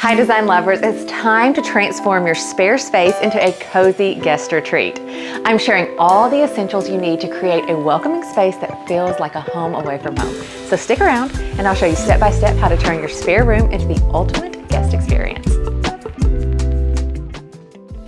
Hi design lovers, it's time to transform your spare space into a cozy guest retreat. I'm sharing all the essentials you need to create a welcoming space that feels like a home away from home. So stick around and I'll show you step by step how to turn your spare room into the ultimate guest experience.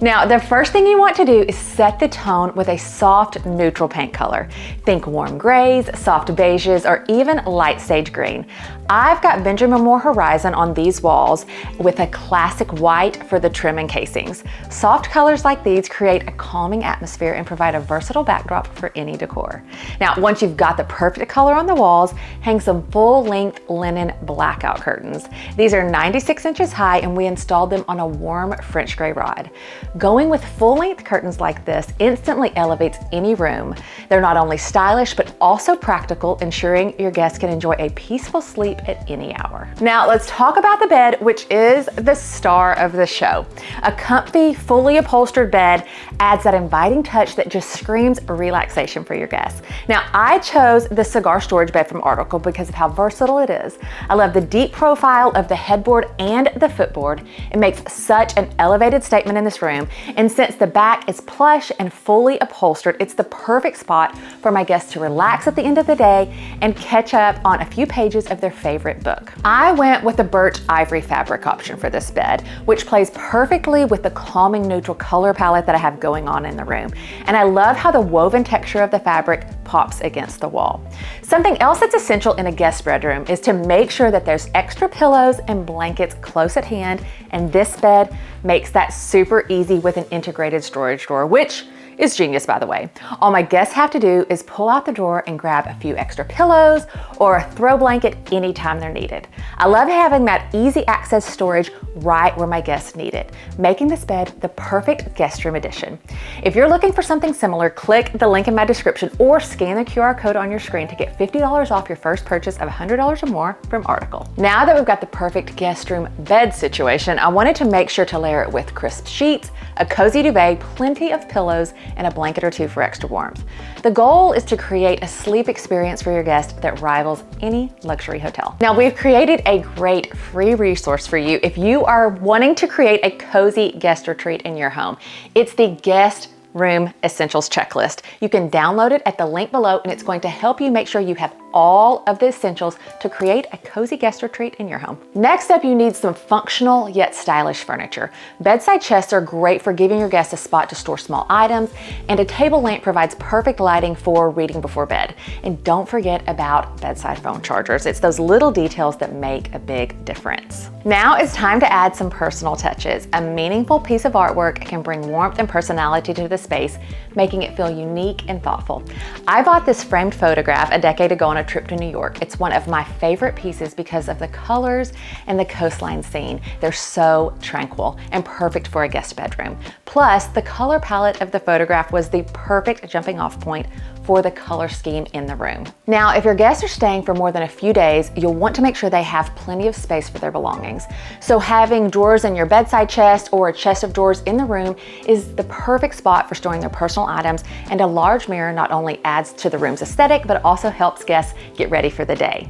Now, the first thing you want to do is set the tone with a soft, neutral paint color. Think warm grays, soft beiges, or even light sage green. I've got Benjamin Moore Horizon on these walls with a classic white for the trim and casings. Soft colors like these create a calming atmosphere and provide a versatile backdrop for any decor. Now, once you've got the perfect color on the walls, hang some full-length linen blackout curtains. These are 96 inches high and we installed them on a warm French gray rod. Going with full-length curtains like this instantly elevates any room. They're not only stylish, but also practical, ensuring your guests can enjoy a peaceful sleep at any hour. Now let's talk about the bed, which is the star of the show. A comfy, fully upholstered bed adds that inviting touch that just screams relaxation for your guests. Now I chose the cigar storage bed from Article because of how versatile it is. I love the deep profile of the headboard and the footboard. It makes such an elevated statement in this room. And since the back is plush and fully upholstered, it's the perfect spot for my guests to relax at the end of the day and catch up on a few pages of their favorite book. I went with the birch ivory fabric option for this bed, which plays perfectly with the calming neutral color palette that I have going on in the room. And I love how the woven texture of the fabric pops against the wall. Something else that's essential in a guest bedroom is to make sure that there's extra pillows and blankets close at hand, and this bed makes that super easy with an integrated storage drawer, which is genius, by the way. All my guests have to do is pull out the drawer and grab a few extra pillows or a throw blanket anytime they're needed. I love having that easy access storage right where my guests need it, making this bed the perfect guest room addition. If you're looking for something similar, click the link in my description or scan the QR code on your screen to get $50 off your first purchase of $100 or more from Article. Now that we've got the perfect guest room bed situation, I wanted to make sure to layer it with crisp sheets, a cozy duvet, plenty of pillows, and a blanket or two for extra warmth. The goal is to create a sleep experience for your guests that rivals any luxury hotel. Now, we've created a great free resource for you if you are wanting to create a cozy guest retreat in your home. It's the Guest Room Essentials Checklist. You can download it at the link below and it's going to help you make sure you have all of the essentials to create a cozy guest retreat in your home. Next up, you need some functional yet stylish furniture. Bedside chests are great for giving your guests a spot to store small items, and a table lamp provides perfect lighting for reading before bed. And don't forget about bedside phone chargers. It's those little details that make a big difference. Now it's time to add some personal touches. A meaningful piece of artwork can bring warmth and personality to the space, making it feel unique and thoughtful. I bought this framed photograph a decade ago on a trip to New York. It's one of my favorite pieces because of the colors and the coastline scene. They're so tranquil and perfect for a guest bedroom. Plus, the color palette of the photograph was the perfect jumping off point for the color scheme in the room. Now, if your guests are staying for more than a few days, you'll want to make sure they have plenty of space for their belongings. So having drawers in your bedside chest or a chest of drawers in the room is the perfect spot for storing their personal items, and a large mirror not only adds to the room's aesthetic, but also helps guests get ready for the day.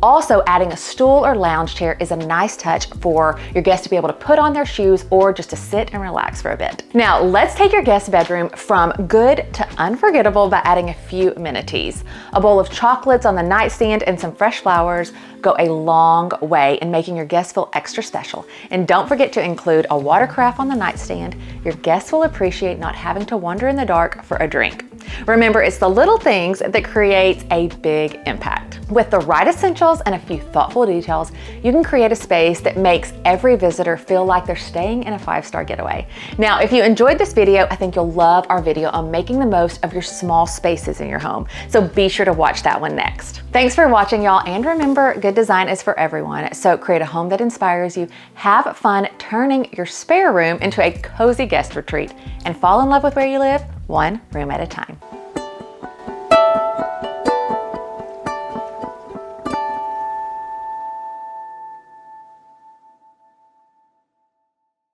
Also, adding a stool or lounge chair is a nice touch for your guests to be able to put on their shoes or just to sit and relax for a bit. Now, let's take your guest bedroom from good to unforgettable by adding a few amenities. A bowl of chocolates on the nightstand and some fresh flowers go a long way in making your guests feel extra special. And don't forget to include a water carafe on the nightstand. Your guests will appreciate not having to wander in the dark for a drink. Remember, it's the little things that create a big impact. With the right essentials and a few thoughtful details, you can create a space that makes every visitor feel like they're staying in a 5-star getaway. Now, if you enjoyed this video, I think you'll love our video on making the most of your small spaces in your home. So be sure to watch that one next. Thanks for watching, y'all. And remember, good design is for everyone. So create a home that inspires you, have fun turning your spare room into a cozy guest retreat, and fall in love with where you live, one room at a time.